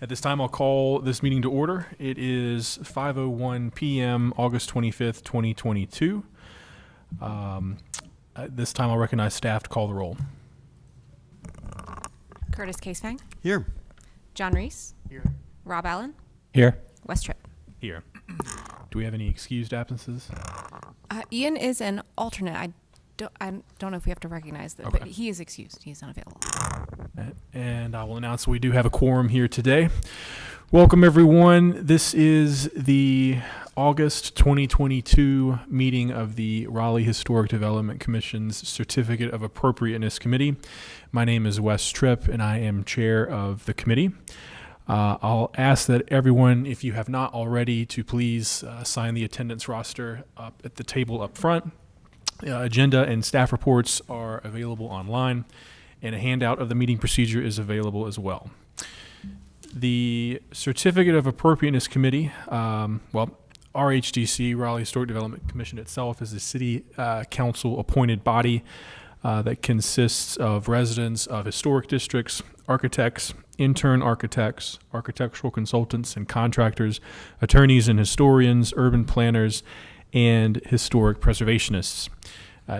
At this time, I'll call this meeting to order. It is 5:01 p.m., August 25th, 2022. At this time, I'll recognize staff to call the roll. Curtis Casefang. Here. John Reese. Here. Rob Allen. Here. Wes Tripp. Here. Do we have any excused absences? Ian is an alternate. I don't know if we have to recognize that, Okay. but he is excused. He's unavailable. And I will announce we do have a quorum here today. Welcome, everyone. This is the August 2022 meeting of the Raleigh Historic Development Commission's Certificate of Appropriateness Committee. My name is Wes Tripp, and I am chair of the committee. I'll ask that everyone, if you have not already, to please sign the attendance roster up at the table up front. Agenda and staff reports are available online, and a handout of the meeting procedure is available as well. The Certificate of Appropriateness Committee, RHDC, Raleigh Historic Development Commission itself, is a city council appointed body that consists of residents of historic districts, architects, intern architects, architectural consultants and contractors, attorneys and historians, urban planners, and historic preservationists.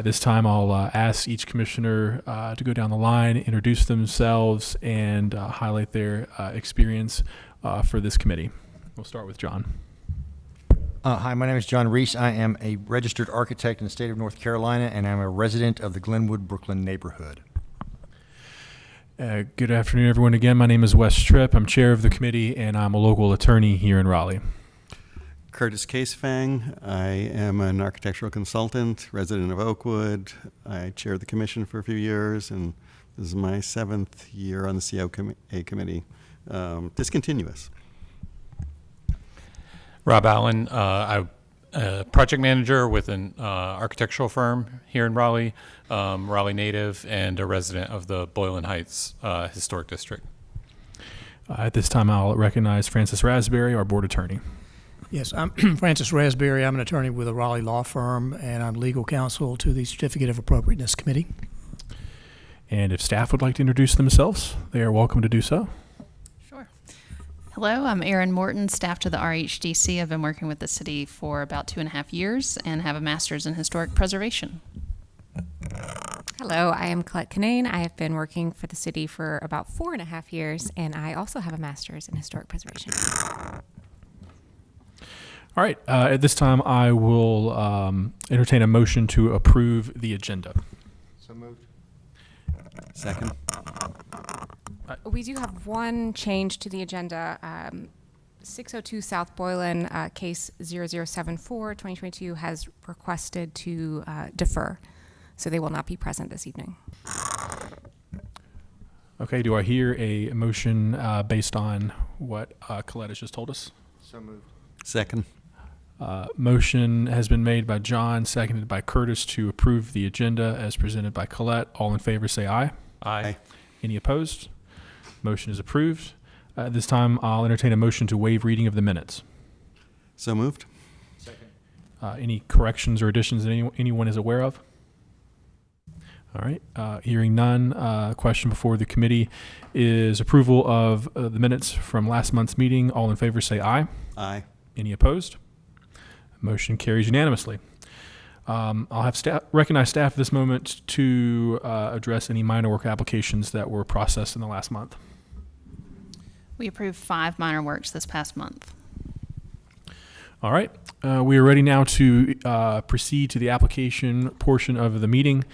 This time I'll ask each commissioner to go down the line, introduce themselves, and highlight their experience for this committee. We'll start with John. Hi, my name is John Reese. I am a registered architect in the state of North Carolina, and I'm a resident of the Glenwood, Brooklyn neighborhood. Good afternoon, everyone. Again, my name is Wes Tripp. I'm chair of the committee, and I'm a local attorney here in Raleigh. Curtis Casefang. I am an architectural consultant, resident of Oakwood. I chaired the commission for a few years, and this is my 7th year on the COA committee. Discontinuous. Rob Allen. I'm a project manager with an architectural firm here in Raleigh, Raleigh native, and a resident of the Boylan Heights Historic District. At this time, I'll recognize Francis Raspberry, our board attorney. Yes, I'm Francis Raspberry. I'm an attorney with a Raleigh law firm, and I'm legal counsel to the Certificate of Appropriateness Committee. And if staff would like to introduce themselves, they are welcome to do so. Sure. Hello, I'm Erin Morton, staff to the RHDC. I've been working with the city for about 2.5 years and have a master's in historic preservation. Hello, I am Colette Canane. I have been working for the city for about 4.5 years, and I also have a master's in historic preservation. All right. At this time, I will entertain a motion to approve the agenda. So moved. Second. We do have one change to the agenda. 602 South Boylan, case 0074, 2022, has requested to defer, so they will not be present this evening. Okay. Do I hear a motion based on what Colette has just told us? So moved. Second. Motion has been made by John, seconded by Curtis to approve the agenda as presented by Colette. All in favor say aye. Aye. Any opposed? Motion is approved. At this time, I'll entertain a motion to waive reading of the minutes. So moved. Second. Any corrections or additions that anyone is aware of? All right. Hearing none, question before the committee is approval of the minutes from last month's meeting. All in favor say aye. Aye. Any opposed? Motion carries unanimously. I'll have recognize staff at this moment to address any minor work applications that were processed in the last month. We approved 5 minor works this past month. All right. We are ready now to proceed to the application portion of the meeting.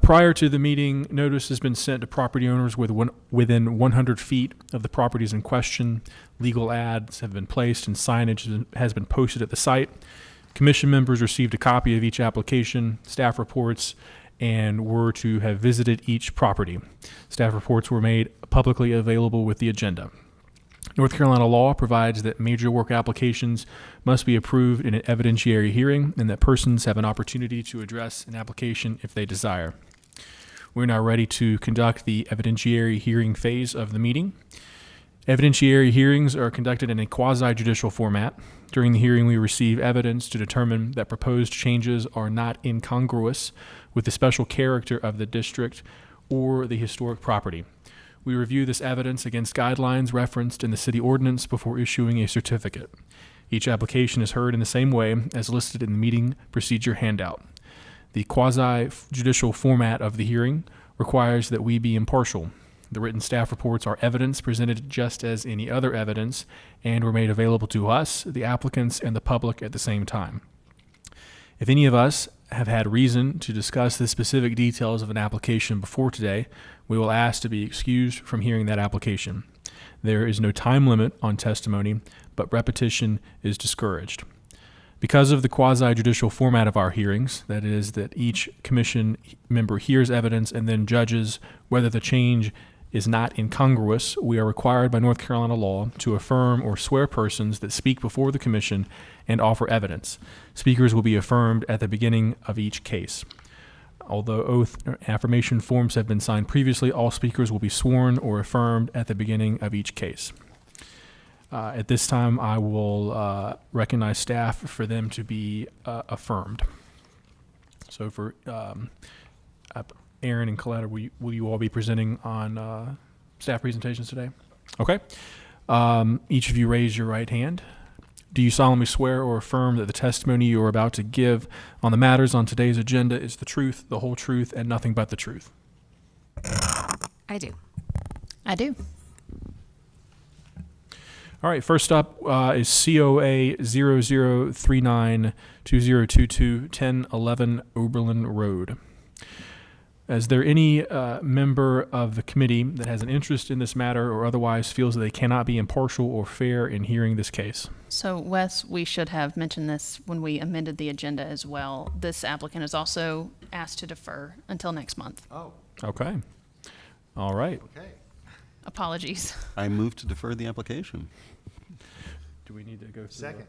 Prior to the meeting, notice has been sent to property owners within 100 feet of the properties in question. Legal ads have been placed and signage has been posted at the site. Commission members received a copy of each application, staff reports, and were to have visited each property. Staff reports were made publicly available with the agenda. North Carolina law provides that major work applications must be approved in an evidentiary hearing and that persons have an opportunity to address an application if they desire. We're now ready to conduct the evidentiary hearing phase of the meeting. Evidentiary hearings are conducted in a quasi-judicial format. During the hearing, we receive evidence to determine that proposed changes are not incongruous with the special character of the district or the historic property. We review this evidence against guidelines referenced in the city ordinance before issuing a certificate. Each application is heard in the same way as listed in the meeting procedure handout. The quasi-judicial format of the hearing requires that we be impartial. The written staff reports are evidence presented just as any other evidence and were made available to us, the applicants, and the public at the same time. If any of us have had reason to discuss the specific details of an application before today, we will ask to be excused from hearing that application. There is no time limit on testimony, but repetition is discouraged. Because of the quasi-judicial format of our hearings, that is, that each commission member hears evidence and then judges whether the change is not incongruous, we are required by North Carolina law to affirm or swear persons that speak before the commission and offer evidence. Speakers will be affirmed at the beginning of each case. Although oath or affirmation forms have been signed previously, all speakers will be sworn or affirmed at the beginning of each case. At this time, I will recognize staff for them to be affirmed. So for Aaron and Coletta, will you all be presenting on staff presentations today? Okay. Each of you raise your right hand. Do you solemnly swear or affirm that the testimony you are about to give on the matters on today's agenda is the truth, the whole truth, and nothing but the truth? I do. I do. All right, first up is COA 00392022 1011 Oberlin Road. Is there any member of the committee that has an interest in this matter or otherwise feels that they cannot be impartial or fair in hearing this case? So, Wes, we should have mentioned this when we amended the agenda as well. This applicant is also asked to defer until next month. Oh, Okay. All right. okay. Apologies. I move to defer the application. Do we need to go through? Second.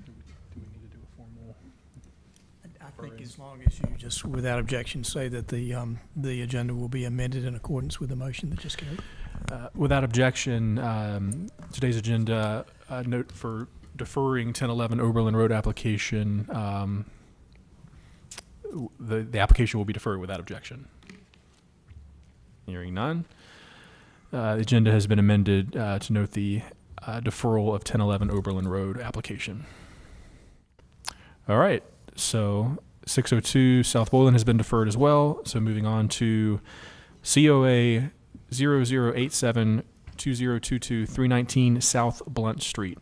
Do we need to do a formal? I think as long as you just, without objection, say that the agenda will be amended in accordance with the motion that just carried. Without objection, today's agenda note for deferring 1011 Oberlin Road application, the application will be deferred without objection. Hearing none. The agenda has been amended to note the deferral of 1011 Oberlin Road application. All right, so 602 South Boylan has been deferred as well. So moving on to COA 00872022 319 South Blunt Street.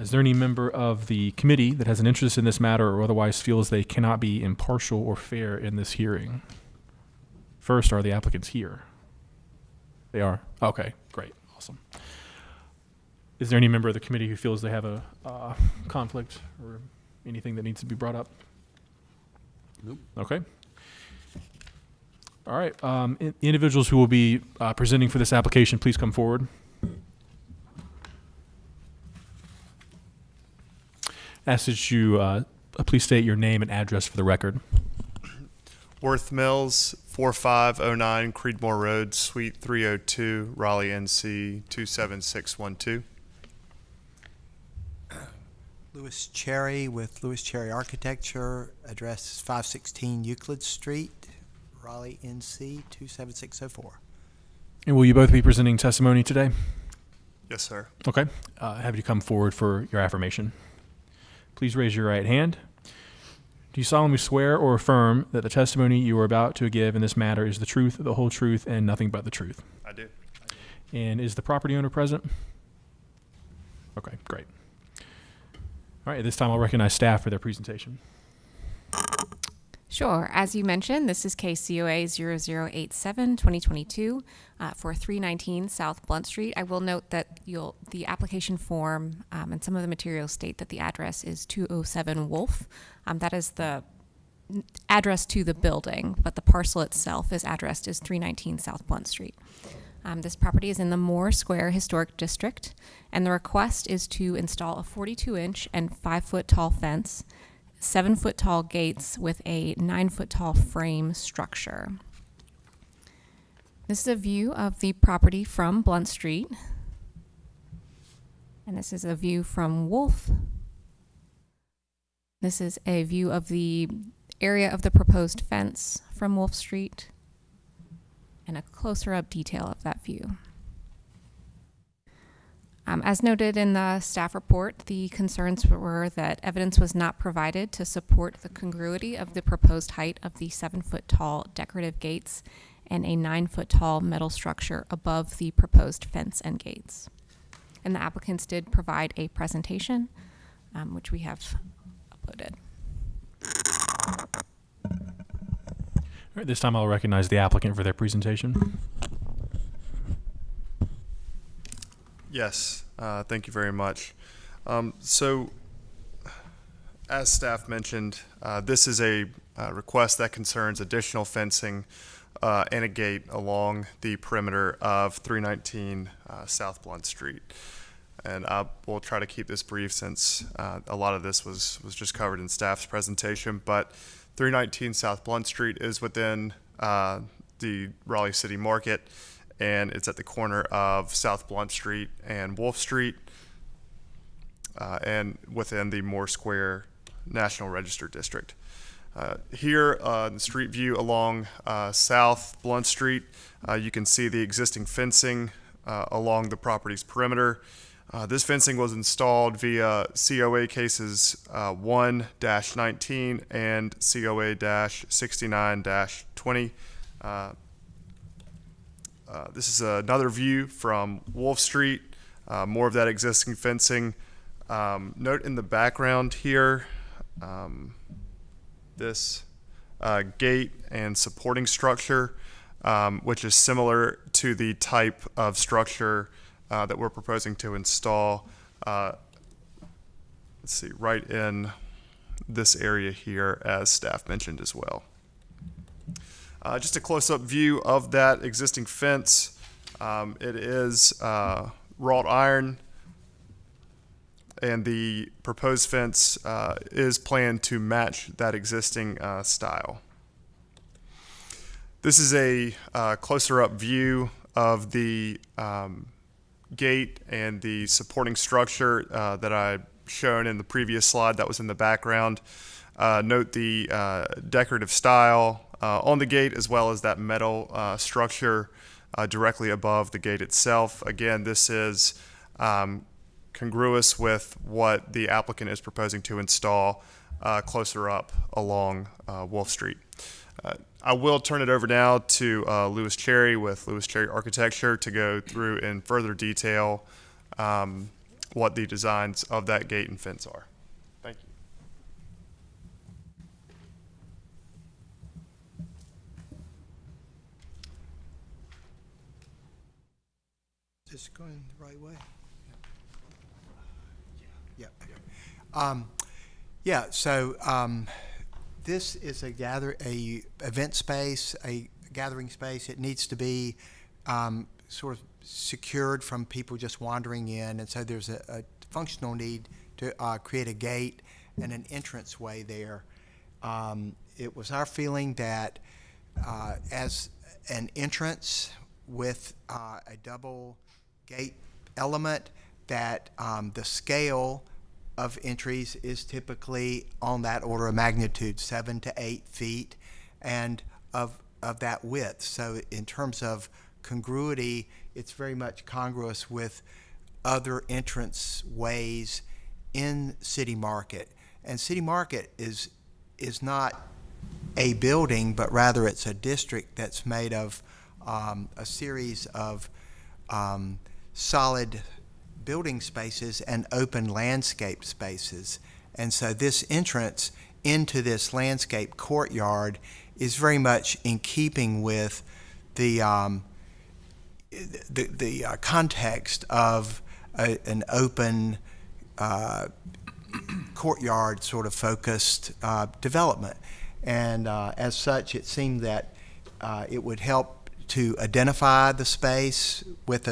Is there any member of the committee that has an interest in this matter or otherwise feels they cannot be impartial or fair in this hearing? First, are the applicants here? They are? Okay, great, awesome. Is there any member of the committee who feels they have a conflict or anything that needs to be brought up? Nope. Okay. All right, individuals who will be presenting for this application, please come forward. Ask that you please state your name and address for the record. Worth Mills, 4509 Creedmoor Road, Suite 302, Raleigh, NC 27612. Louis Cherry with Louis Cherry Architecture, address 516 Euclid Street, Raleigh, NC 27604. And will you both be presenting testimony today? Yes, sir. Okay. Have you come forward for your affirmation. Please raise your right hand. Do you solemnly swear or affirm that the testimony you are about to give in this matter is the truth, the whole truth, and nothing but the truth? I do. And is the property owner present? Okay, great. All right, at this time I'll recognize staff for their presentation. Sure. As you mentioned, this is case COA 0087-2022 for 319 South Blunt Street. I will note that the application form and some of the materials state that the address is 207 Wolf. That is the address to the building, but the parcel itself is addressed as 319 South Blunt Street. This property is in the Moore Square Historic District, and the request is to install a 42-inch and 5-foot tall fence, 7-foot tall gates with a 9-foot tall frame structure. This is a view of the property from Blunt Street. And this is a view from Wolf. This is a view of the area of the proposed fence from Wolf Street. and a closer up detail of that view. As noted in the staff report, the concerns were that evidence was not provided to support the congruity of the proposed height of the 7-foot tall decorative gates and a 9-foot tall metal structure above the proposed fence and gates. And the applicants did provide a presentation, which we have uploaded. All right, this time I'll recognize the applicant for their presentation. Yes, thank you very much. So, as staff mentioned, this is a request that concerns additional fencing and a gate along the perimeter of 319 South Blunt Street. And I will try to keep this brief since a lot of this was just covered in staff's presentation. But 319 South Blunt Street is within the Raleigh City Market, and it's at the corner of South Blunt Street and Wolf Street, and within the Moore Square National Register District. Here, the street view along South Blunt Street, you can see the existing fencing along the property's perimeter. This fencing was installed via COA cases 1-19 and COA-69-20. This is another view from Wolf Street, more of that existing fencing. Note in the background here, this gate and supporting structure, which is similar to the type of structure that we're proposing to install, let's see, right in this area here, as staff mentioned as well. Just a close-up view of that existing fence. It is wrought iron, and the proposed fence is planned to match that existing style. This is a closer-up view of the gate and the supporting structure that I shown in the previous slide that was in the background. Note the decorative style on the gate, as well as that metal structure directly above the gate itself. Again, this is congruous with what the applicant is proposing to install closer up along Wolf Street. I will turn it over now to Lewis Cherry with Lewis Cherry Architecture to go through in further detail what the designs of that gate and fence are. Thank you. Is this going the right way? Yeah. This is a event space, a gathering space. It needs to be sort of secured from people just wandering in, and so there's a functional need to create a gate and an entranceway there. It was our feeling that as an entrance with a double gate element, that the scale of entries is typically on that order of magnitude, 7 to 8 feet, and of that width. So in terms of congruity, it's very much congruous with other entrance ways in City Market. And City Market is not a building, but rather it's a district that's made of a series of solid building spaces and open landscape spaces. And so this entrance into this landscape courtyard is very much in keeping with the context of an open courtyard sort of focused development. And as such, it seemed that it would help to identify the space with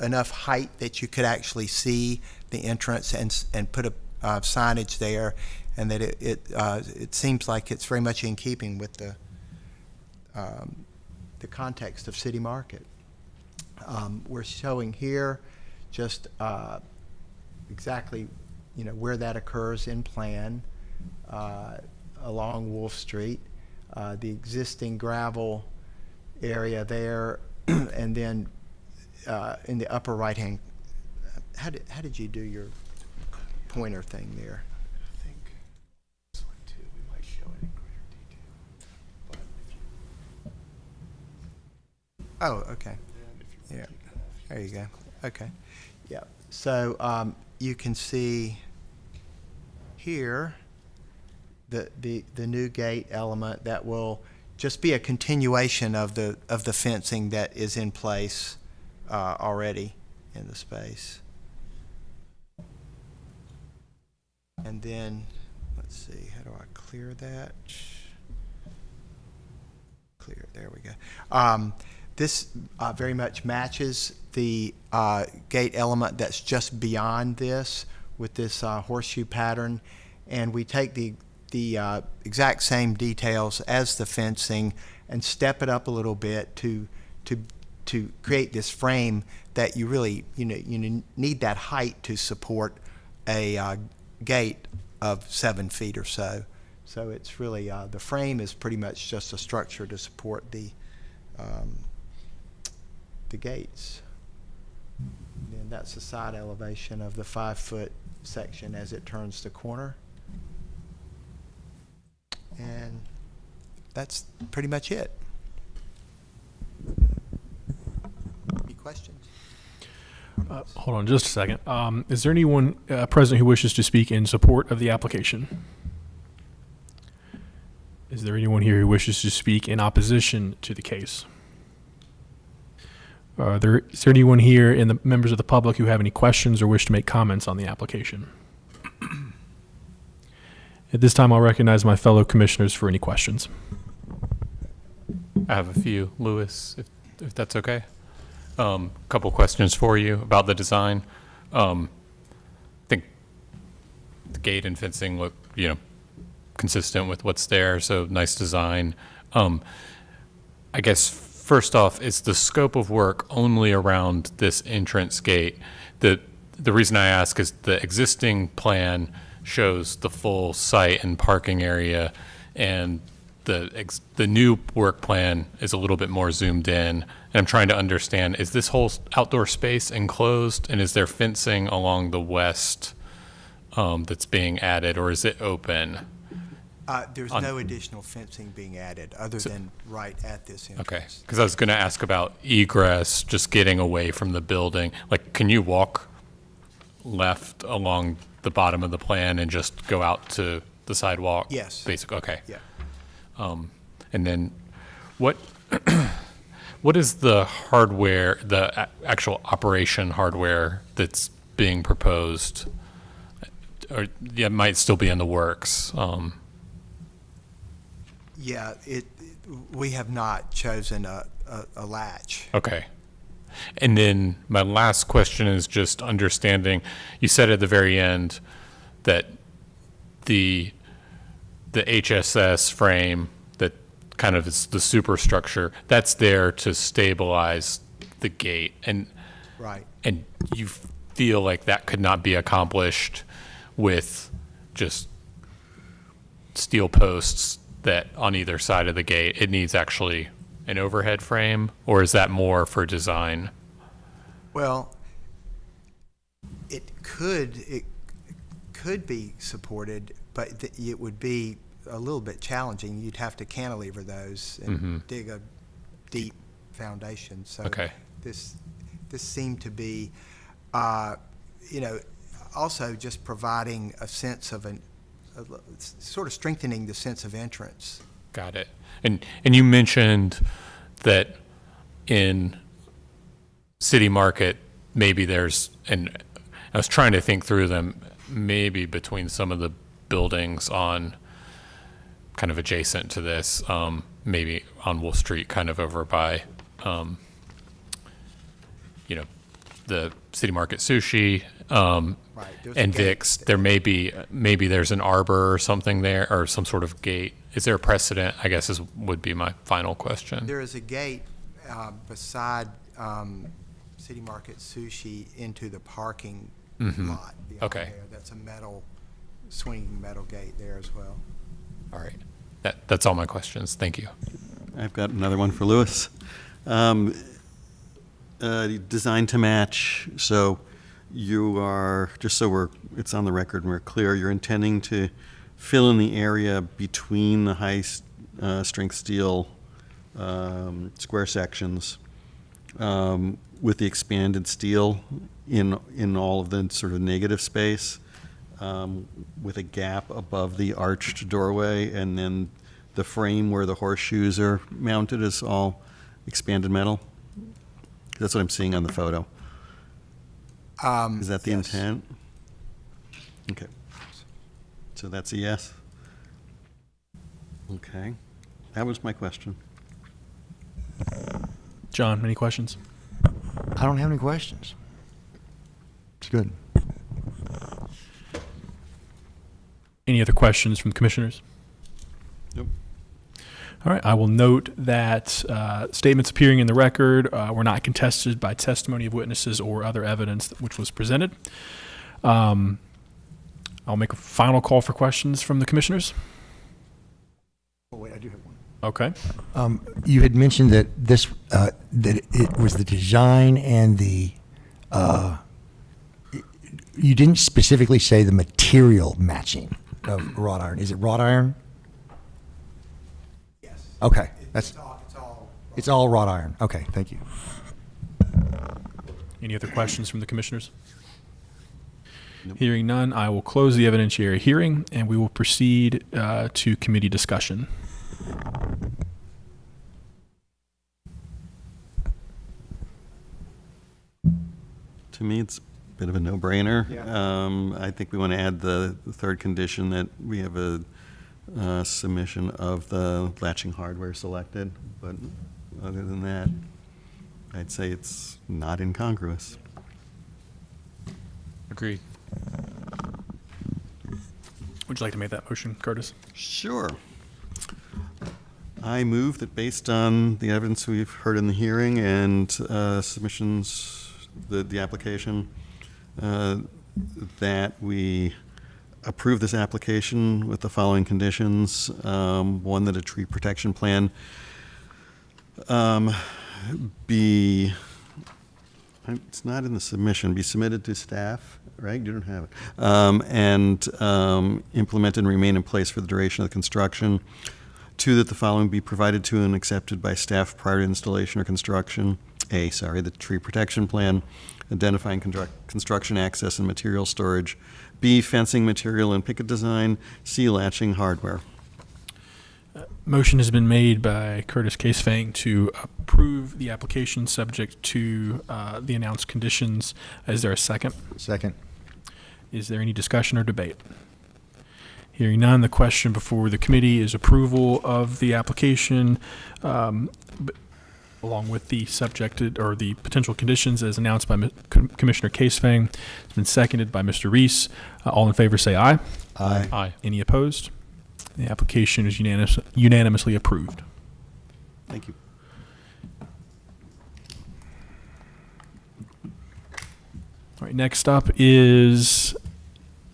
enough height that you could actually see the entrance and put a signage there, and that it seems like it's very much in keeping with the context of City Market. We're showing here just exactly where that occurs in plan along Wolf Street. The existing gravel area there, and then in the upper right hand. How did you do your pointer thing there? I think this one too, we might show it in greater detail. But if you, Oh, okay. then if you Yeah. take it off, There you go. Okay. Yeah. So you can see here the new gate element that will just be a continuation of the fencing that is in place already in the space. And then let's see, how do I clear that? Clear. There we go. This very much matches the gate element that's just beyond this with this horseshoe pattern, and we take the exact same details as the fencing and step it up a little bit to create this frame that you really you need that height to support a gate of 7 feet or so. So it's really the frame is pretty much just a structure to support the gates. And that's the side elevation of the 5-foot section as it turns the corner. And that's pretty much it. Any questions? Hold on just a second. Is there anyone present who wishes to speak in support of the application? Is there anyone here who wishes to speak in opposition to the case? Is there anyone here in the members of the public who have any questions or wish to make comments on the application? At this time, I'll recognize my fellow commissioners for any questions. I have a few, Louis, if that's okay. Couple questions for you about the design. I think the gate and fencing look, consistent with what's there, so nice design. I guess first off, is the scope of work only around this entrance gate? The reason I ask is the existing plan shows the full site and parking area, and the new work plan is a little bit more zoomed in. And I'm trying to understand, is this whole outdoor space enclosed, and is there fencing along the west that's being added, or is it open? There's no additional fencing being added other than right at this entrance. Okay, because I was going to ask about egress, just getting away from the building. Like, can you walk left along the bottom of the plan and just go out to the sidewalk? Yes. Basic. Okay. Yeah. And then, what is the hardware, the actual operation hardware that's being proposed, or it might still be in the works? Yeah, we have not chosen a latch. Okay. And then my last question is just understanding, you said at the very end that the HSS frame that kind of is the superstructure, that's there to stabilize the gate. And Right. and you feel like that could not be accomplished with just steel posts that on either side of the gate. It needs actually an overhead frame, or is that more for design? Well, it could be supported, but it would be a little bit challenging. You'd have to cantilever those and dig a deep foundation. So Okay. this seemed to be, also just providing a sense of sort of strengthening the sense of entrance. Got it. And you mentioned that in City Market, maybe there's, and I was trying to think through them, maybe between some of the buildings on kind of adjacent to this, maybe on Wolf Street, kind of over by, the City Market Sushi, Right. There's a and gate Dick's, there maybe there's an arbor or something there, or some sort of gate. Is there a precedent, I guess, would be my final question. There is a gate beside City Market Sushi into the parking lot beyond Okay. there. That's a swinging metal gate there as well. All right. That's all my questions. Thank you. I've got another one for Lewis. Designed to match, so you are, just so it's on the record and we're clear, you're intending to fill in the area between the high strength steel square sections with the expanded steel in all of the sort of negative space, with a gap above the arched doorway, and then the frame where the horseshoes are mounted is all expanded metal. That's what I'm seeing on the photo. Is that the Yes. intent? Okay. So that's a yes? Okay. That was my question. John, any questions? I don't have any questions. It's good. Any other questions from the commissioners? Nope. All right, I will note that statements appearing in the record were not contested by testimony of witnesses or other evidence which was presented. I'll make a final call for questions from the commissioners. Oh, wait, I do have one. Okay. You had mentioned that this, that it was the design and you didn't specifically say the material matching of wrought iron. Is it wrought iron? Yes. Okay, It's that's, all. it's all wrought iron. Okay, thank you. Any other questions from the commissioners? Nope. Hearing none, I will close the evidentiary hearing and we will proceed to committee discussion. To me, it's a bit of a no-brainer. Yeah. I think we want to add the third condition that we have a submission of the latching hardware selected, but other than that, I'd say it's not incongruous. Agreed. Would you like to make that motion, Curtis? Sure. I move that based on the evidence we've heard in the hearing and submissions, the application, that we approve this application with the following conditions. One, that a tree protection plan be, it's not in the submission, be submitted to staff, right? You don't have it. And implemented and remain in place for the duration of the construction. Two, that the following be provided to and accepted by staff prior to installation or construction. The tree protection plan, identifying construction access and material storage. B, fencing material and picket design. C, latching hardware. Motion has been made by Curtis Casefang to approve the application subject to the announced conditions. Is there a second? Second. Is there any discussion or debate? Hearing none, the question before the committee is approval of the application along with the subjected or the potential conditions as announced by Commissioner Casefang. It's been seconded by Mr. Reese. All in favor say aye. Aye. Aye. Any opposed? The application is unanimously approved. Thank you. All right, next up is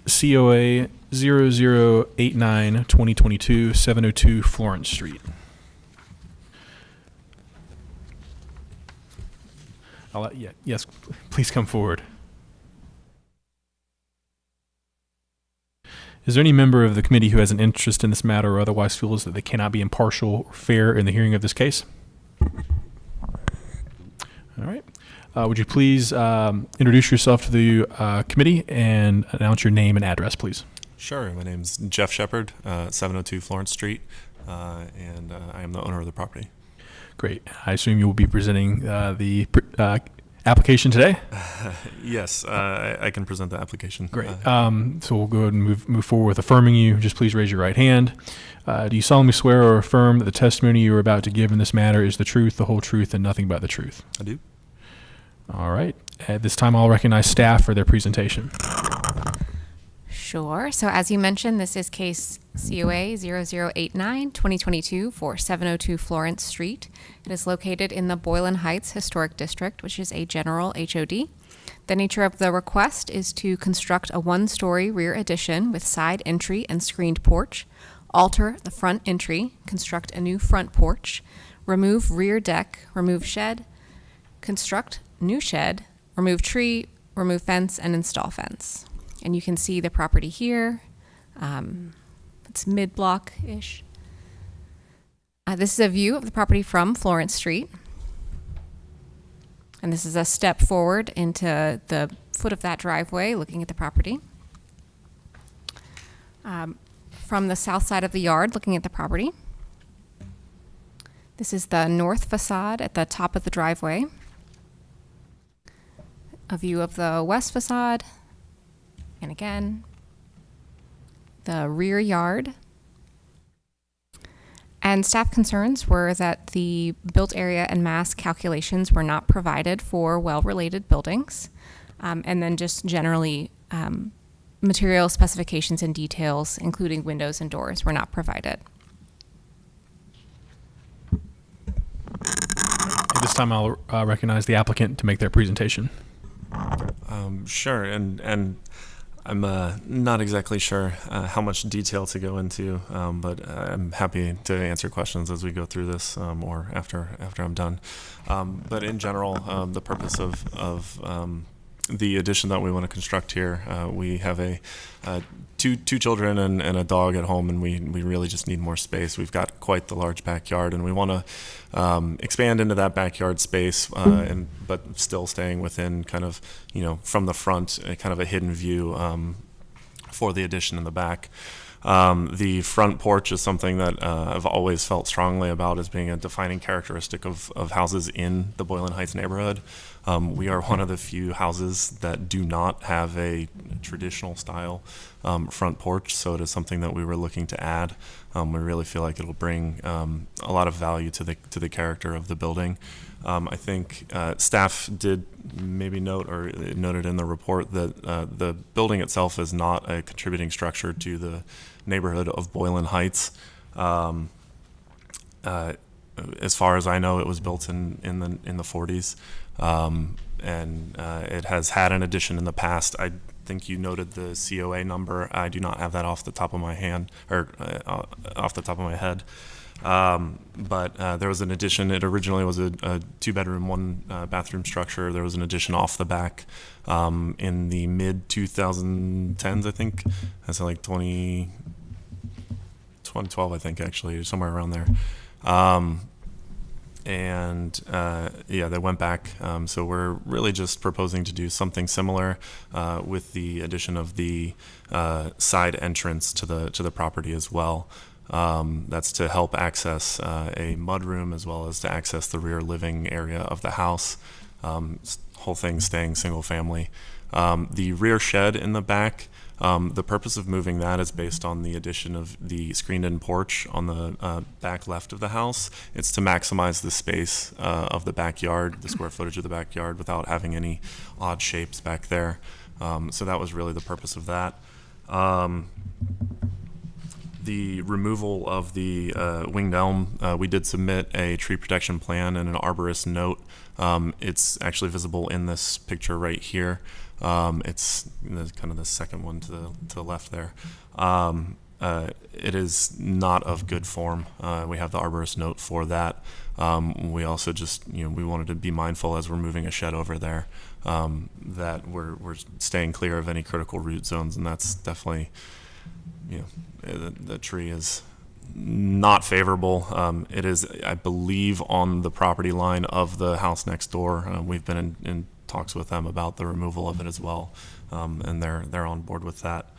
COA 0089-2022, 702 Florence Street. Yes, please come forward. Is there any member of the committee who has an interest in this matter or otherwise feels that they cannot be impartial or fair in the hearing of this case? All right. Would you please introduce yourself to the committee and announce your name and address, please? Sure. My name's Jeff Shepard, 702 Florence Street, and I am the owner of the property. Great. I assume you will be presenting the application today? Yes, I can present the application. Great. So we'll go ahead and move forward with affirming you. Just please raise your right hand. Do you solemnly swear or affirm that the testimony you are about to give in this matter is the truth, the whole truth, and nothing but the truth? I do. All right. At this time, I'll recognize staff for their presentation. Sure. So as you mentioned, this is case COA 0089-2022 for 702 Florence Street. It is located in the Boylan Heights Historic District, which is a general HOD. The nature of the request is to construct a one-story rear addition with side entry and screened porch, alter the front entry, construct a new front porch, remove rear deck, remove shed, construct new shed, remove tree, remove fence, and install fence. And you can see the property here. It's mid-block-ish. This is a view of the property from Florence Street. And this is a step forward into the foot of that driveway, looking at the property. From the south side of the yard, looking at the property. This is the north facade at the top of the driveway. A view of the west facade. And again, the rear yard. And staff concerns were that the built area and mass calculations were not provided for well-related buildings. And then just generally, material specifications and details, including windows and doors, were not provided. At this time, I'll recognize the applicant to make their presentation. Sure, and I'm not exactly sure how much detail to go into, but I'm happy to answer questions as we go through this or after I'm done. But in general, the purpose of the addition that we want to construct here, we have two children and a dog at home, and we really just need more space. We've got quite the large backyard, and we want to expand into that backyard space, but still staying within kind of, from the front, kind of a hidden view for the addition in the back. The front porch is something that I've always felt strongly about as being a defining characteristic of houses in the Boylan Heights neighborhood. We are one of the few houses that do not have a traditional style front porch, so it is something that we were looking to add. We really feel like it'll bring a lot of value to the character of the building. I think staff did maybe note, or it noted in the report, that the building itself is not a contributing structure to the neighborhood of Boylan Heights. As far as I know, it was built in the 40s, and it has had an addition in the past. I think you noted the COA number. I do not have that off the top of my hand, or off the top of my head. But there was an addition. It originally was a 2-bedroom, 1-bathroom structure. There was an addition off the back in the mid 2010s, I think. That's like 2012, I think, actually, somewhere around there. They went back. So we're really just proposing to do something similar with the addition of the side entrance to the property as well. That's to help access a mudroom, as well as to access the rear living area of the house. Whole thing staying single family. The rear shed in the back, the purpose of moving that is based on the addition of the screened-in porch on the back left of the house. It's to maximize the space of the backyard, the square footage of the backyard, without having any odd shapes back there. So that was really the purpose of that. The removal of the winged elm, we did submit a tree protection plan and an arborist note. It's actually visible in this picture right here. It's kind of the second one to the left there. It is not of good form. We have the arborist note for that. We also just, we wanted to be mindful as we're moving a shed over there, that we're staying clear of any critical root zones, and that's definitely, the tree is not favorable. It is, I believe, on the property line of the house next door. We've been in talks with them about the removal of it as well, and they're on board with that.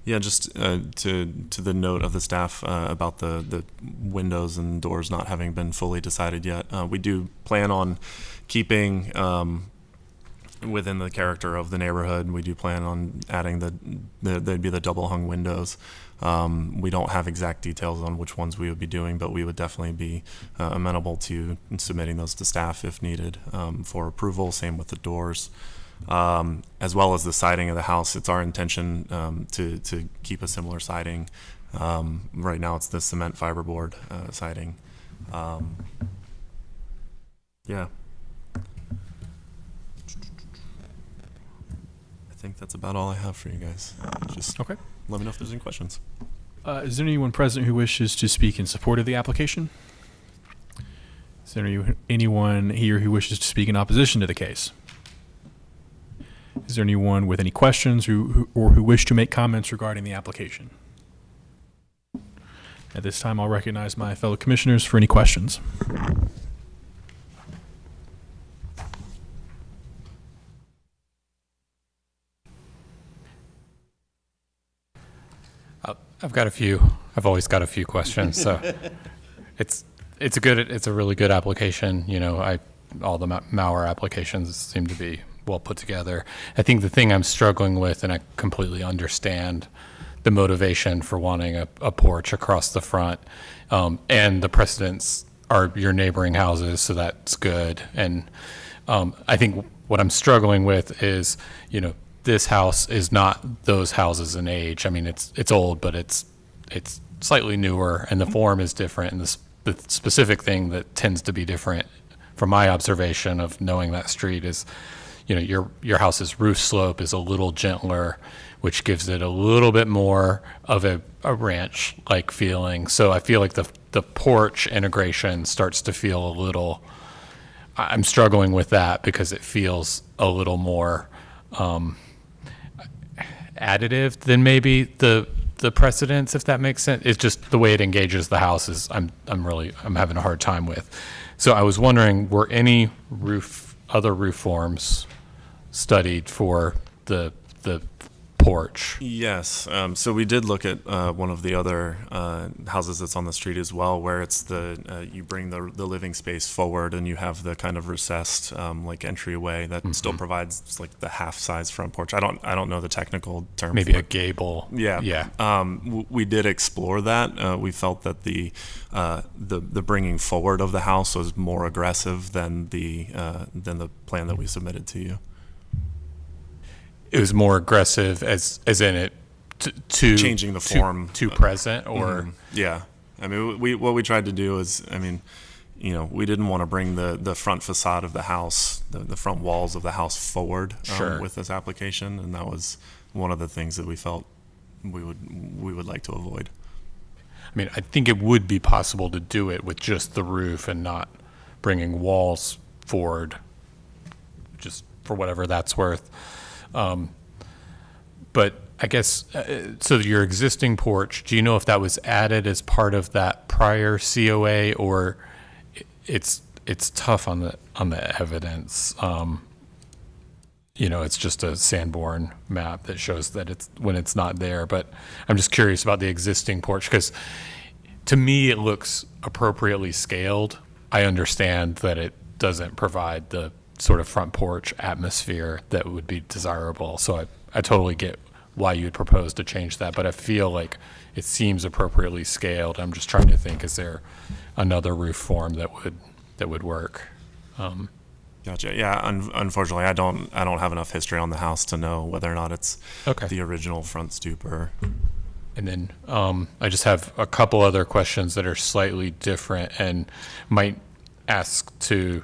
Just to the note of the staff about the windows and doors not having been fully decided yet. We do plan on keeping within the character of the neighborhood. We do plan on adding there'd be the double hung windows. We don't have exact details on which ones we would be doing, but we would definitely be amenable to submitting those to staff if needed for approval. Same with the doors, as well as the siding of the house. It's our intention to keep a similar siding. Right now it's the cement fiberboard siding. I think that's about all I have for you guys. Just Okay. let me know if there's any questions. Is there anyone present who wishes to speak in support of the application? Is there anyone here who wishes to speak in opposition to the case? Is there anyone with any questions who wish to make comments regarding the application? At this time, I'll recognize my fellow commissioners for any questions. I've always got a few questions. So it's a really good application. You know, all the Mauer applications seem to be well put together. I think the thing I'm struggling with, and I completely understand the motivation for wanting a porch across the front, and the precedents are your neighboring houses, so that's good. And I think what I'm struggling with is, you know, this house is not those houses in age. I mean, it's old, but it's slightly newer, and the form is different. And the specific thing that tends to be different, from my observation of knowing that street, is, you know, your house's roof slope is a little gentler, which gives it a little bit more of a ranch-like feeling. So I feel like the porch integration starts to feel a little. I'm struggling with that because it feels a little more additive than maybe the precedents, if that makes sense. It's just the way it engages the house is I'm having a hard time with. So I was wondering, were any other roof forms studied for the porch? Yes. So we did look at one of the other houses that's on the street as well, where it's you bring the living space forward and you have the kind of recessed like entryway that still provides like the half size front porch. I don't know the technical term. Maybe a gable. Yeah. We did explore that. We felt that the bringing forward of the house was more aggressive than the plan that we submitted to you. It was more aggressive as in it to changing the form to present, or yeah. I mean, what we tried to do is, I mean, you know, we didn't want to bring the front facade of the house, the front walls of the house forward with this application, and that was one of the things that we felt we would like to avoid. I mean, I think it would be possible to do it with just the roof and not bringing walls forward, just for whatever that's worth. But I guess, so your existing porch, do you know if that was added as part of that prior COA, or it's tough on the evidence? You know, it's just a Sanborn map that shows that it's not there, but I'm just curious about the existing porch, because to me it looks appropriately scaled. I understand that it doesn't provide the sort of front porch atmosphere that would be desirable. So I totally get why you'd propose to change that, but I feel like it seems appropriately scaled. I'm just trying to think, is there another roof form that would work? Gotcha. Yeah. Unfortunately, I don't have enough history on the house to know whether or not it's the original front stoop or. And then I just have a couple other questions that are slightly different and might ask to.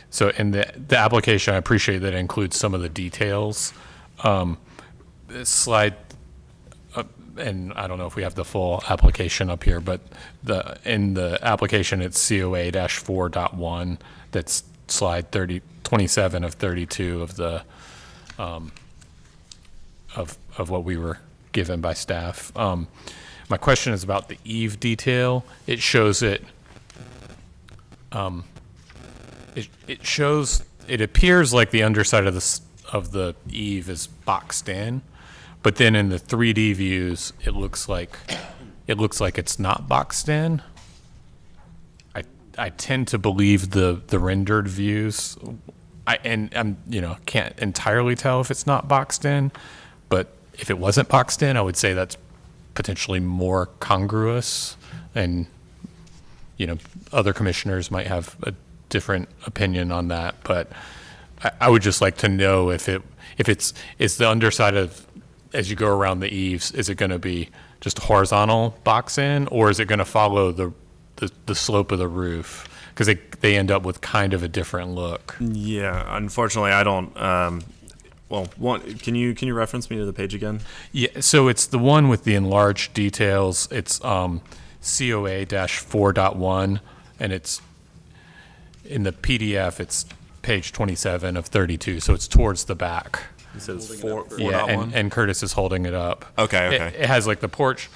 So in the application, I appreciate that it includes some of the details. Slide, and I don't know if we have the full application up here, but in the application, it's COA-4.1. That's slide 27 of 32 of the of what we were given by staff. My question is about the eave detail. It shows it. It appears like the underside of the eave is boxed in, but then in the 3D views, it looks like it's not boxed in. I tend to believe the rendered views. I'm can't entirely tell if it's not boxed in, but if it wasn't boxed in, I would say that's potentially more congruous, and other commissioners might have a different opinion on that, but I would just like to know if it's the underside of, as you go around the eaves, is it going to be just horizontal box in, or is it going to follow the slope of the roof? Because they end up with kind of a different look. Yeah, unfortunately, I don't. well, can you reference me to the page again? Yeah, so it's the one with the enlarged details. It's COA-4.1, and it's in the PDF. It's page 27 of 32, so it's towards the back. It says 4.1. Yeah, and Curtis is holding it up. Okay. It has like the porch,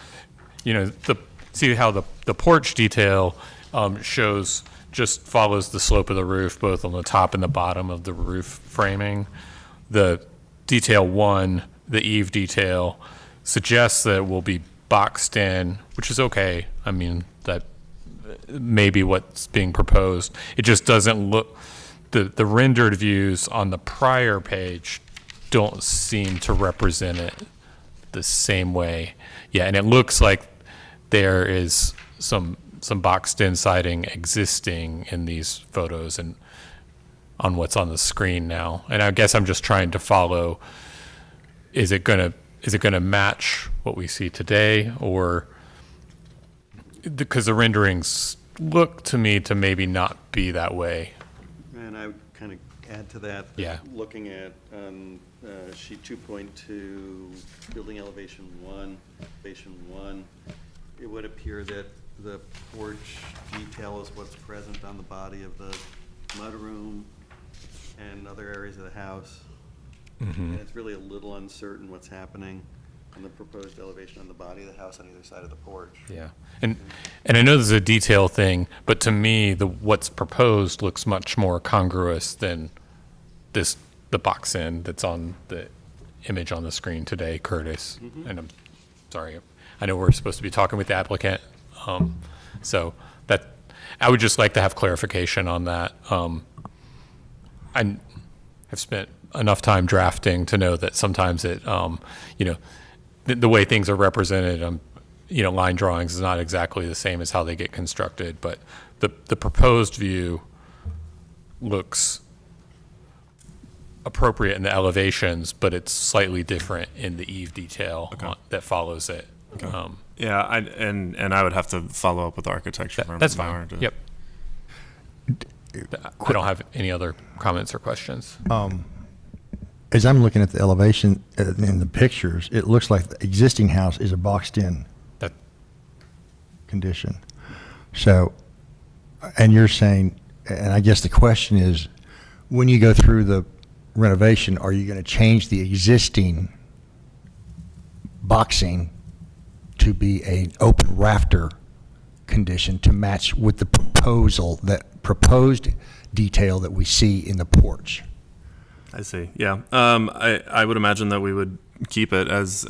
see how the porch detail follows the slope of the roof, both on the top and the bottom of the roof framing. The detail 1, the eave detail, suggests that it will be boxed in, which is okay. I mean, that may be what's being proposed. It just doesn't look, the rendered views on the prior page don't seem to represent it the same way. Yeah, and it looks like there is some boxed in siding existing in these photos and on what's on the screen now. And I guess I'm just trying to follow, is it gonna match what we see today, or because the renderings look to me to maybe not be that way. And I would kind of add to that. Yeah. Looking at sheet 2.2, building elevation 1, it would appear that the porch detail is what's present on the body of the mudroom and other areas of the house. Mm-hmm. And it's really a little uncertain what's happening on the proposed elevation on the body of the house on either side of the porch. Yeah, and I know this is a detail thing, but to me, what's proposed looks much more congruous than the box in that's on the image on the screen today, Curtis. Mm-hmm. And I'm sorry, I know we're supposed to be talking with the applicant, so that I would just like to have clarification on that. I have spent enough time drafting to know that sometimes it, the way things are represented, line drawings is not exactly the same as how they get constructed, but the proposed view looks appropriate in the elevations, but it's slightly different in the eave detail that follows it. Okay. Yeah, I would have to follow up with the architecture firm. That's fine. Yep. I don't have any other comments or questions. As I'm looking at the elevation in the pictures, it looks like the existing house is a boxed-in condition. So, and you're saying, and I guess the question is, when you go through the renovation, are you going to change the existing boxing to be an open rafter condition to match with the proposed detail that we see in the porch? I see. Yeah. I would imagine that we would keep it as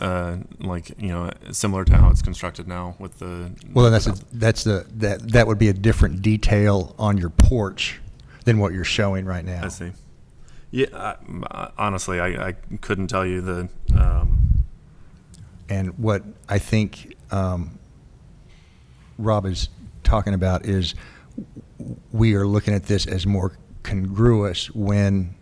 similar to how it's constructed now with the. Well, then that would be a different detail on your porch than what you're showing right now. I see. Yeah. Honestly, I couldn't tell you the. And what I think Rob is talking about is we are looking at this as more congruous when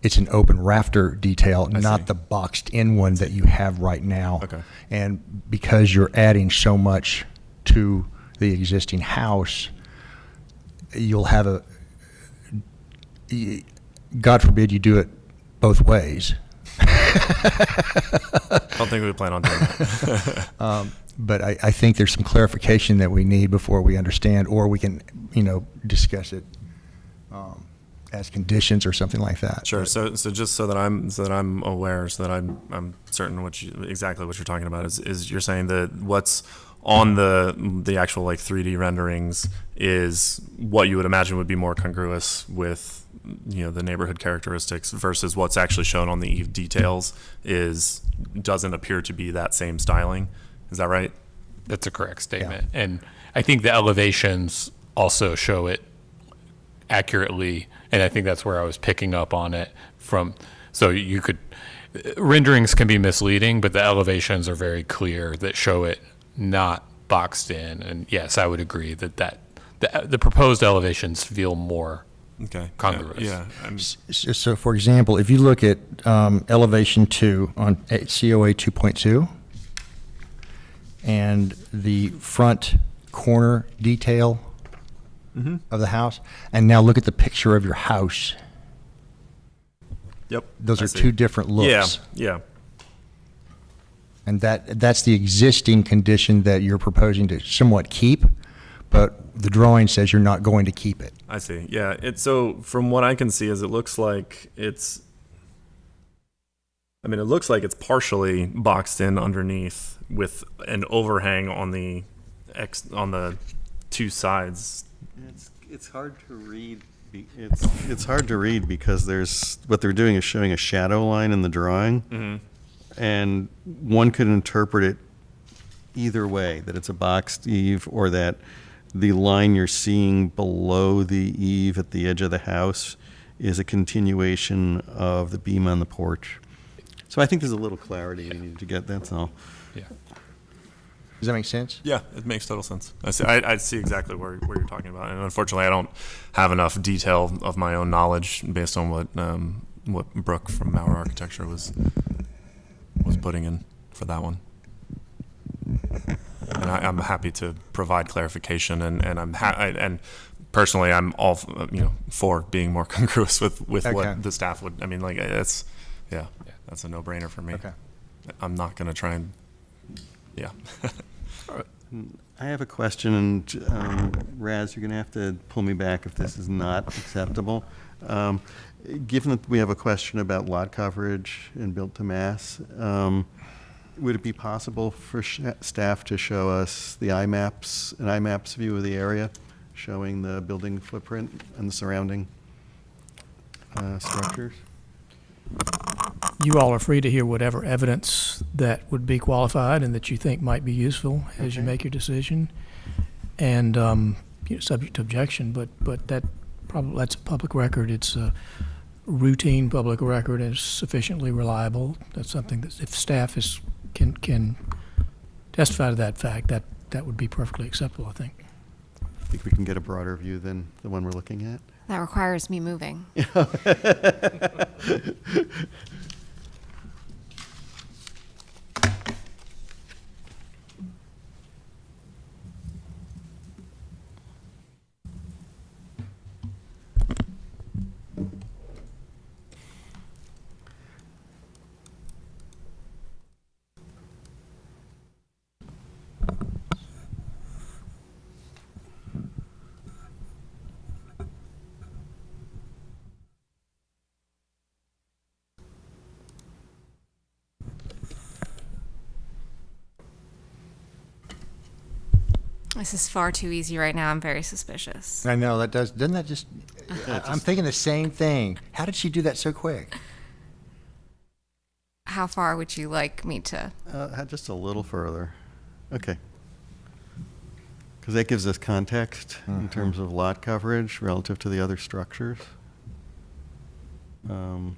it's an open rafter detail, not the boxed in one that you have right now. Okay. And because you're adding so much to the existing house, you'll have God forbid you do it both ways. I don't think we plan on doing that. But I think there's some clarification that we need before we understand, or we can, discuss it as conditions or something like that. Sure. So just so that I'm aware, so that I'm certain exactly what you're talking about is you're saying that what's on the actual 3D renderings is what you would imagine would be more congruous with the neighborhood characteristics versus what's actually shown on the eave details doesn't appear to be that same styling. Is that right? That's a correct statement. Yeah. And I think the elevations also show it accurately, and I think that's where I was picking up on it from. So renderings can be misleading, but the elevations are very clear that show it not boxed in. And yes, I would agree that the proposed elevations feel more congruous. Yeah. So, for example, if you look at elevation 2 on COA 2.2 and the front corner detail of the house, and now look at the picture of your house. Yep. Those I are see. two different looks. Yeah. And that's the existing condition that you're proposing to somewhat keep, but the drawing says you're not going to keep it. I see. Yeah. So from what I can see, is it looks like it's partially boxed in underneath with an overhang on the two sides. It's hard to read. It's hard to read because what they're doing is showing a shadow line in the drawing, and one could interpret it either way, that it's a boxed eave or that the line you're seeing below the eave at the edge of the house is a continuation of the beam on the porch. So I think there's a little clarity we need to get, that's all. Yeah. Does that make sense? Yeah, it makes total sense. I see exactly where you're talking about, and unfortunately, I don't have enough detail of my own knowledge based on what Brooke from Mauer Architecture was putting in for that one. And I'm happy to provide clarification, and and personally, I'm all for being more congruous with Okay. what the staff would. I mean, like that's a no-brainer for me. Okay. I'm not going to try and I have a question, and Raz, you're going to have to pull me back if this is not acceptable. Given that we have a question about lot coverage and built to mass, would it be possible for staff to show us the IMAPS view of the area, showing the building footprint and the surrounding structures? You all are free to hear whatever evidence that would be qualified and that you think might be useful as you make your decision. And, subject to objection, but that's a public record. It's a routine public record and it's sufficiently reliable. That's something that if staff can testify to that fact, that would be perfectly acceptable, I think. I think we can get a broader view than the one we're looking at. That requires me moving. This is far too easy right now. I'm very suspicious. I know, doesn't that just, I'm thinking the same thing. How did she do that so quick? How far would you like me to? Just a little further. Okay. Because that gives us context in terms of lot coverage relative to the other structures. And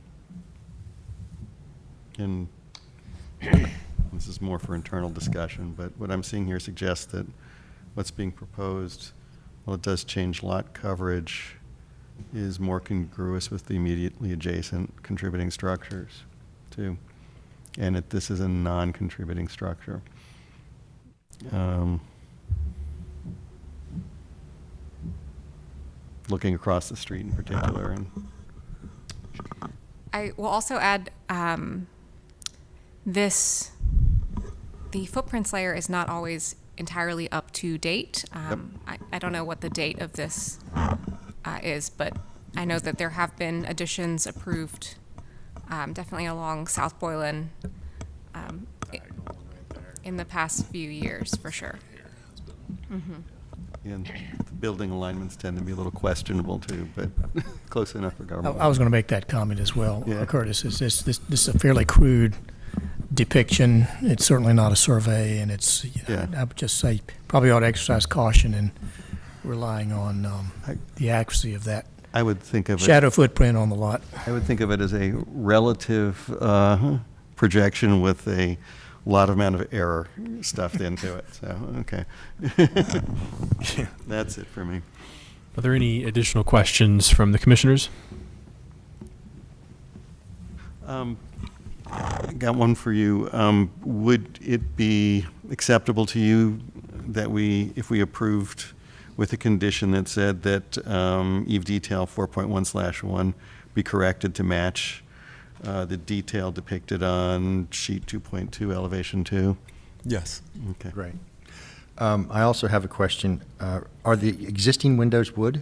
this is more for internal discussion, but what I'm seeing here suggests that what's being proposed, while it does change lot coverage, is more congruous with the immediately adjacent contributing structures, too. And this is a non-contributing structure. Looking across the street in particular. And I will also add the footprints layer is not always entirely up to date. I don't know what the date of this is, but I know that there have been additions approved, definitely along South Boylan in the past few years, for sure. and the building alignments tend to be a little questionable too, but close enough for government. I was going to make that comment as well, Yeah. Curtis. This is a fairly crude depiction. It's certainly not a survey, and it's. Yeah. I would just say probably ought to exercise caution in relying on the accuracy of that I would think of shadow footprint on the lot. I would think of it as a relative projection with a lot of amount of error stuffed into it. So, okay. That's it for me. Are there any additional questions from the commissioners? I got one for you. Would it be acceptable to you that if we approved with a condition that said that eve detail 4.1/1 be corrected to match the detail depicted on sheet 2.2, elevation 2? Yes. Okay. Great. I also have a question. Are the existing windows wood?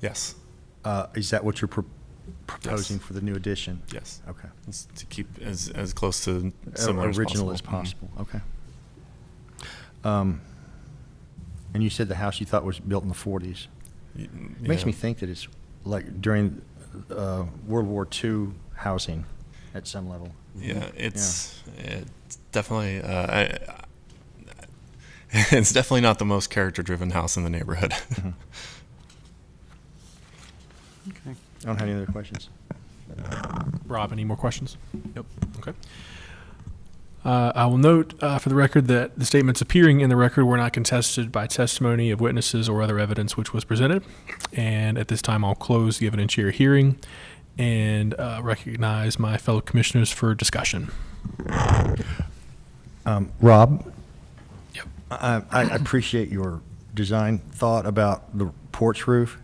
Yes. Is that what you're proposing for the new addition? Yes. Okay. It's to keep as close to similar Original as as possible. possible. Okay. And you said the house you thought was built in the 40s. Yeah. It makes me think that it's like during World War II housing at some level. Yeah, it's definitely it's definitely not the most character-driven house in the neighborhood. Mm-hmm. Okay. I don't have any other questions. Rob, any more questions? Nope. Okay. I will note for the record that the statements appearing in the record were not contested by testimony of witnesses or other evidence which was presented. And at this time, I'll close the evidentiary hearing and recognize my fellow commissioners for discussion. Rob? Yep. I appreciate your design thought about the porch roof.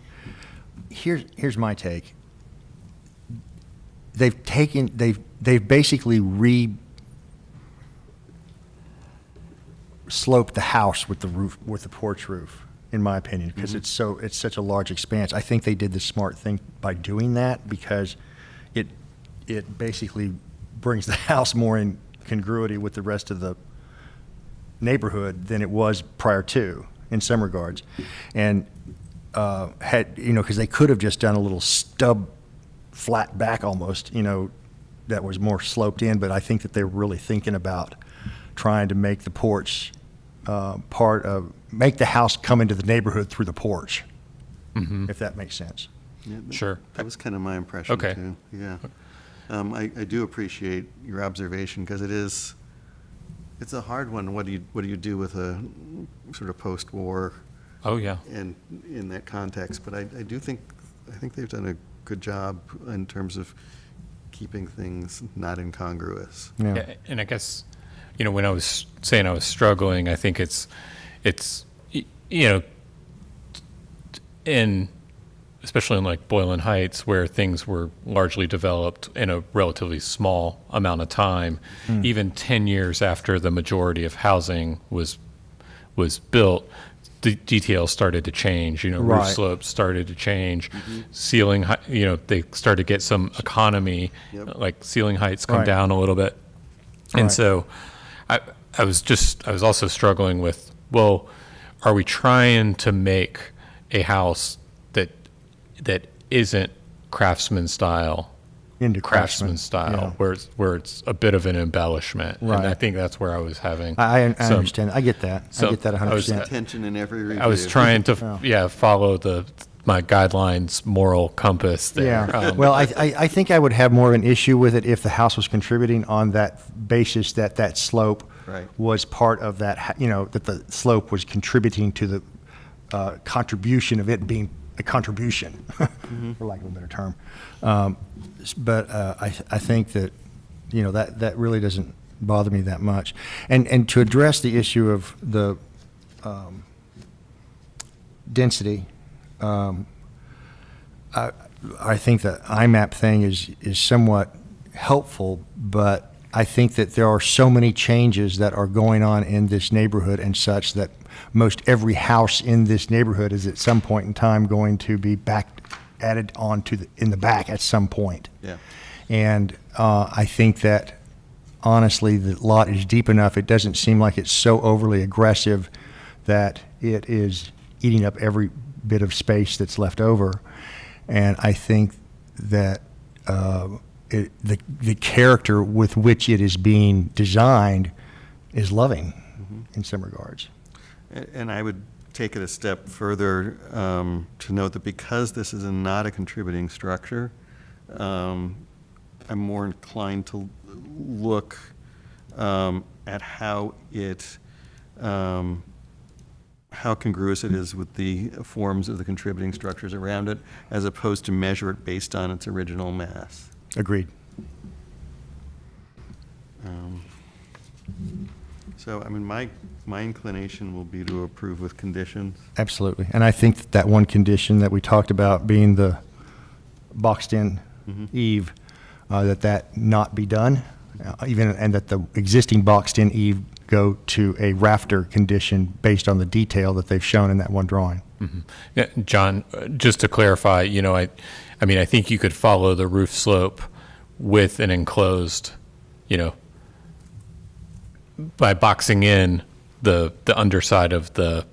Here's my take. They've basically sloped the house with the roof, with the porch roof, in my opinion, because it's such a large expanse. I think they did the smart thing by doing that, because it basically brings the house more in congruity with the rest of the neighborhood than it was prior to, in some regards. And because they could have just done a little stub flat back almost, that was more sloped in, but I think that they were really thinking about trying to make the porch make the house come into the neighborhood through the porch, if that makes sense. Yeah, Sure. That was kind of my impression, Okay. too. Yeah. I do appreciate your observation, because it's a hard one. What do you do with a sort of post-war Oh, yeah. and in that context? But I think they've done a good job in terms of keeping things not incongruous. Yeah, and I guess, when I was saying I was struggling, I think it's especially in like Boylan Heights, where things were largely developed in a relatively small amount of time, even 10 years after the majority of housing was built, the details started to change. Roof Right. slopes started to change, ceiling, they started to get some economy, Yep. like ceiling heights come Right. down a little bit. And Right. so I was also struggling with, well, are we trying to make a house that isn't craftsman style Into craftsman style, yeah. where it's a bit of an embellishment? Right. And I think that's where I was having I some- understand. I get that. I get that I was- 100%. Tension in every review. I was trying to follow my guidelines moral compass there. Yeah. Well, I think I would have more of an issue with it if the house was contributing on that basis, that slope Right. was part of that, that the slope was contributing to the contribution of it being a contribution, for lack of a better term. But I think that, that really doesn't bother me that much. And to address the issue of the density, I think the IMAP thing is somewhat helpful, but I think that there are so many changes that are going on in this neighborhood and such that most every house in this neighborhood is at some point in time going to be added on to in the back at some point. Yeah. And I think that honestly, the lot is deep enough. It doesn't seem like it's so overly aggressive that it is eating up every bit of space that's left over. And I think that the character with which it is being designed is loving in some regards. And I would take it a step further to note that because this is not a contributing structure, I'm more inclined to look at how how congruous it is with the forms of the contributing structures around it, as opposed to measure it based on its original mass. Agreed. So, my inclination will be to approve with conditions. Absolutely. And I think that one condition that we talked about being the boxed-in eave that not be done, and that the existing boxed-in eave go to a rafter condition based on the detail that they've shown in that one drawing. Mm-hmm. Yeah, John, just to clarify, I mean, I think you could follow the roof slope with an enclosed, by boxing in the underside of the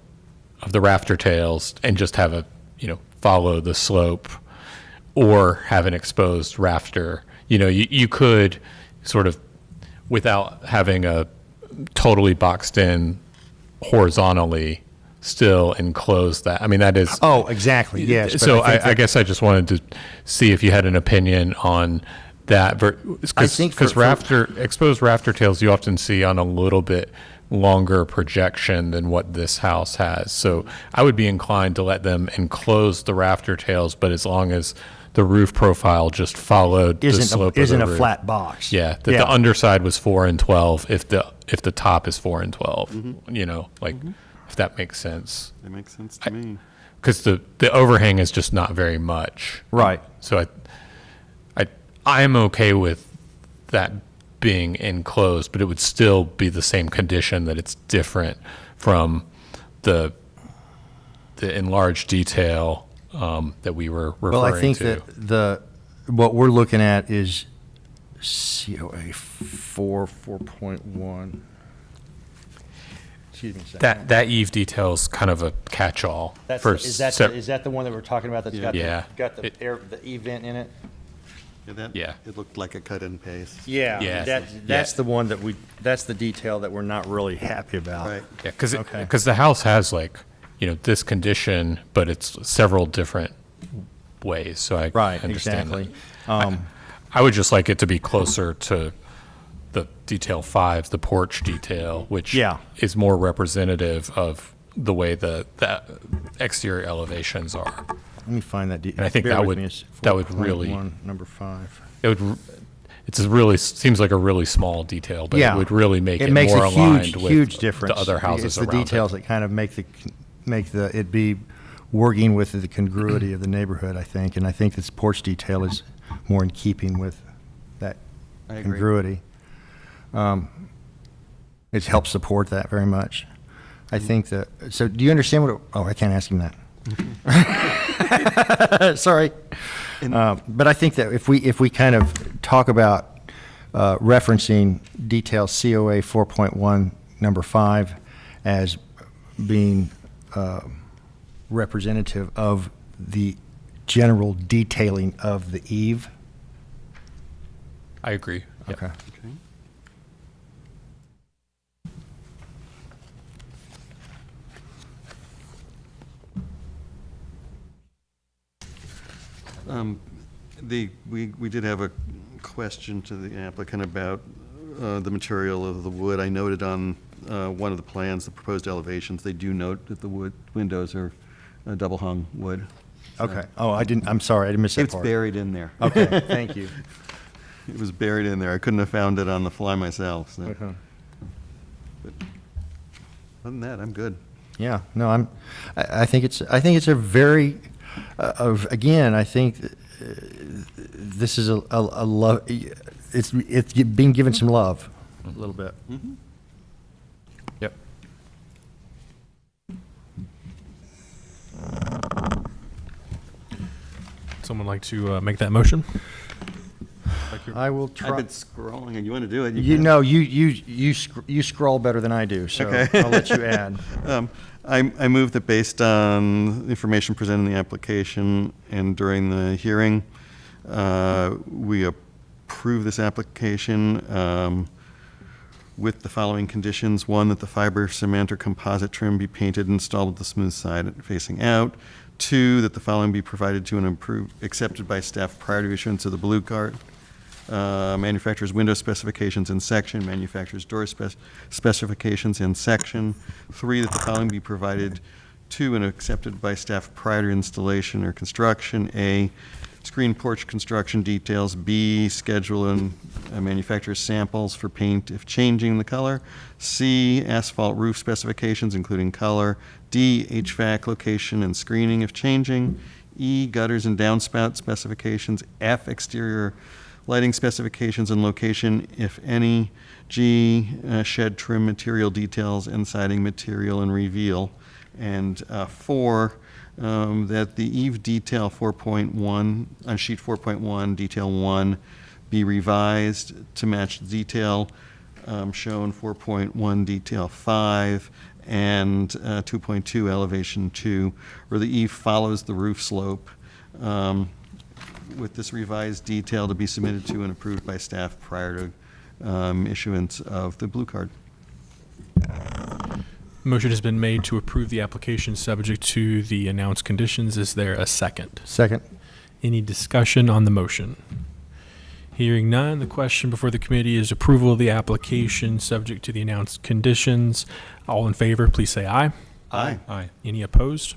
rafter tails and just have follow the slope, or have an exposed rafter. You could sort of, without having a totally boxed in horizontally, still enclose that. I mean, that is. Oh, exactly. Yes. But So I guess I just wanted to see if you had an opinion on that. I think because exposed rafter tails you often see on a little bit longer projection than what this house has. So I would be inclined to let them enclose the rafter tails, but as long as the roof profile just followed the slope of the isn't a roof. flat box. Yeah, the underside was 4 and 12. If the top is 4 and 12, if that makes sense. That makes sense to me. Because the overhang is just not very much. Right. So I'm okay with that being enclosed, but it would still be the same condition, that it's different from the enlarged detail that we were referring to. Well, I think that what we're looking at is COA 4.1. Excuse me a second. That eave detail is kind of a catch-all. Is that the one that we're talking about that's Yeah. got the eave vent in it? Yeah. It looked like a cut and paste. Yeah. That's the one that's the detail that we're not really happy about. Right. Yeah, because Okay. the house has this condition, but it's several different ways. So I Right, understand exactly. that. I would just like it to be closer to the detail 5, the porch detail, which is more representative of the way the exterior elevations are. Let me find that detail. And I think that would really, number 5. seems like a really small detail, but it would really make it makes more a aligned with huge difference. the other houses it's the around details it. that kind of make it be working with the congruity of the neighborhood, I think. And I think this porch detail is more in keeping with that I agree. congruity. It helps support that very much. I think that. So, do you understand I can't ask him that. Sorry. But I think that if we kind of talk about referencing detail COA 4.1 number 5 as being representative of the general detailing of the eave. I agree. Yep. Okay. Okay. We did have a question to the applicant about the material of the wood. I noted on one of the plans, the proposed elevations, they do note that the windows are double hung wood. Okay. Oh, I'm sorry. I didn't miss that part. It's buried in there. Okay. Thank you. It was buried in there. I couldn't have found it on the fly myself. So. Okay. But other than that, I'm good. Yeah. No, I think it's a very again, I think this is a love. It's being given some love a little bit. Mm-hmm. Yep. Someone like to make that motion? I will try. I've been scrolling, and you want to do it? You scroll better than I do, so Okay. I'll let you add. I move that based on information presented in the application and during the hearing, we approve this application with the following conditions. 1, that the fiber cement or composite trim be painted and installed with the smooth side facing out. 2, that the following be provided to and accepted by staff prior to issuance of the blue card. Manufacturer's window specifications in section, manufacturer's door specifications in section. 3, that the following be provided to and accepted by staff prior to installation or construction. A, screen porch construction details. B, schedule and manufacturer's samples for paint if changing the color. C, asphalt roof specifications including color. D, HVAC location and screening if changing. E, gutters and downspout specifications. F, exterior lighting specifications and location, if any. G, shed trim material details and siding material and reveal. And 4, that the eave detail 4.1, on sheet 4.1, detail 1, be revised to match the detail shown 4.1, detail 5, and 2.2, elevation 2, where the eave follows the roof slope, with this revised detail to be submitted to and approved by staff prior to issuance of the blue card. Motion has been made to approve the application subject to the announced conditions. Is there a second? Second. Any discussion on the motion? Hearing none, the question before the committee is approval of the application subject to the announced conditions. All in favor, please say aye. Aye. Aye. Any opposed?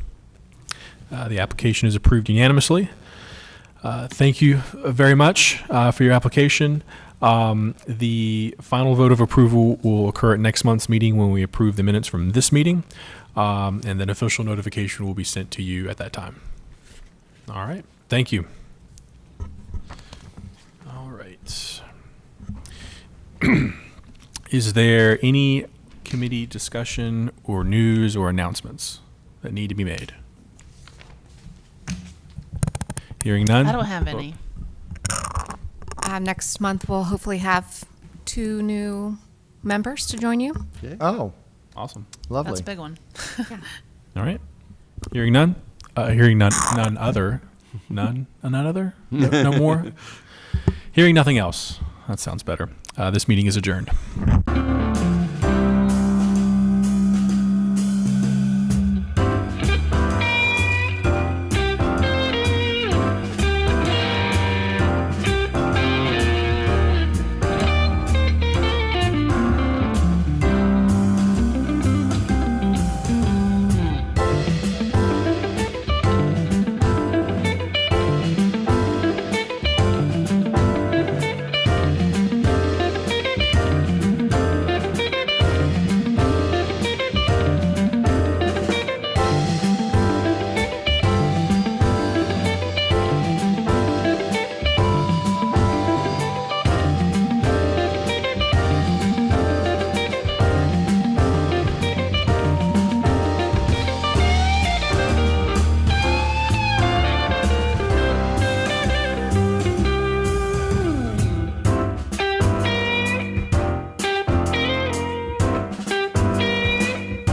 The application is approved unanimously. Thank you very much for your application. The final vote of approval will occur at next month's meeting when we approve the minutes from this meeting, and then official notification will be sent to you at that time. All right. Thank you. All right. Is there any committee discussion or news or announcements that need to be made? Hearing none? I don't have any. Next month, we'll hopefully have 2 new members to join you. Oh, Awesome. lovely. That's a big one. All right. Hearing none? Hearing none other? None other? No more? Hearing nothing else. That sounds better. This meeting is adjourned.